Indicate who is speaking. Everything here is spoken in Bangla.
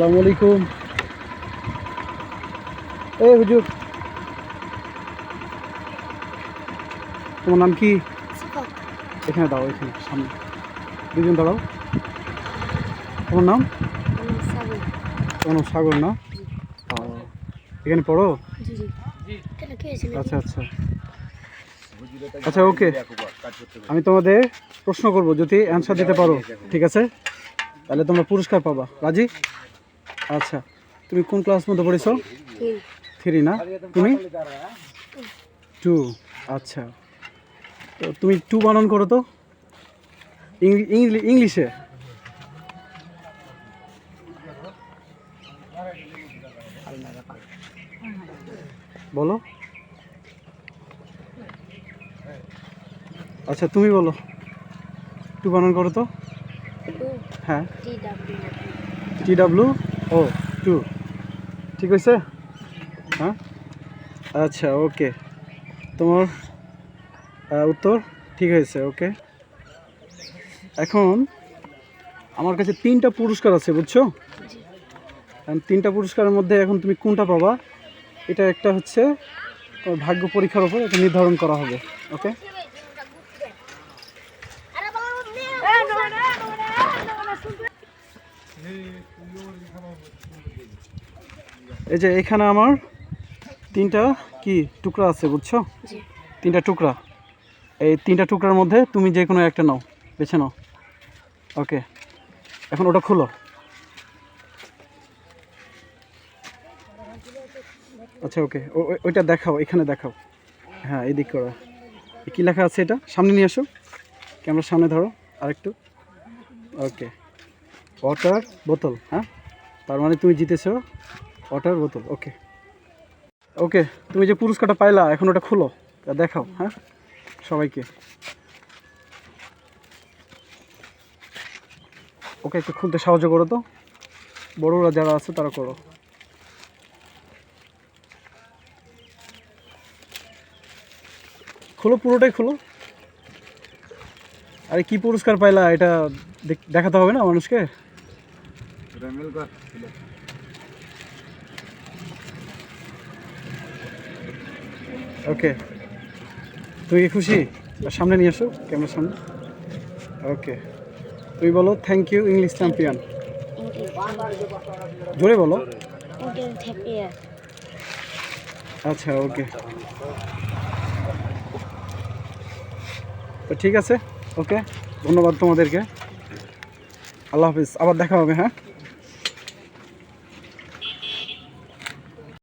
Speaker 1: আসসালামু আলাইকুম। এই হুজুর, তোমার নাম কি? এখানে দাও, এখানে সামনে দুজন দাঁড়াও। তোমার নাম? তোমার নাম সাগর না? ও, এখানে পড়ো? আচ্ছা আচ্ছা আচ্ছা, ওকে। আমি তোমাদের প্রশ্ন করব, যদি অ্যান্সার দিতে পারো ঠিক আছে, তাহলে তোমরা পুরস্কার পাবা। রাজি? আচ্ছা, তুমি কোন ক্লাস মধ্যে পড়েছো? 3 না? তুমি 2? আচ্ছা, তো তুমি 2 বানান করো তো ইংলিশে। বলো। আচ্ছা, তুমি বলো, 2 বানান করো তো। হ্যাঁ, TW ও 2, ঠিক হয়েছে? হ্যাঁ, আচ্ছা, ওকে। তোমার উত্তর ঠিক হয়েছে, ওকে। এখন আমার কাছে 3টা পুরস্কার আছে, বুঝছো? 3টা পুরস্কারের মধ্যে এখন তুমি কোনটা পাবা, এটা একটা হচ্ছে তোমার ভাগ্য পরীক্ষার উপর এটা নির্ধারণ করা হবে, ওকে? এই যে এখানে আমার 3টা কি টুকরা আছে, বুঝছো? 3টা টুকরা। এই 3টা টুকরার মধ্যে তুমি যে কোনো একটা নাও, বেছে নাও, ওকে? এখন ওটা খুলো। আচ্ছা, ওকে, ওইটা দেখাও, এখানে দেখাও। হ্যাঁ, এদিক করো। কী লেখা আছে এটা সামনে নিয়ে আসো, ক্যামেরার সামনে ধরো আরেকটু, ওকে। ওয়াটার বোতল, হ্যাঁ, তার মানে তুমি জিতেছো ওয়াটার বোতল, ওকে। ওকে, তুমি যে পুরস্কারটা পাইলা এখন ওটা খুলো, দেখাও, হ্যাঁ, সবাইকে। ওকে, একটু খুলতে সাহায্য করো তো, বড়রা যারা আছে তারা করো। খুলো, পুরোটাই খুলো। আরে কি পুরস্কার পাইলা এটা দেখাতে হবে না মানুষকে? ওকে, তুমি কি খুশি? সামনে নিয়ে আসো, ক্যামেরার সামনে, ওকে। তুমি বলো থ্যাংক ইউ ইংলিশ চ্যাম্পিয়ন, জোরে বলো। আচ্ছা, ওকে, তো ঠিক আছে, ওকে। ধন্যবাদ তোমাদেরকে, আল্লাহ হাফিজ, আবার দেখা হবে, হ্যাঁ।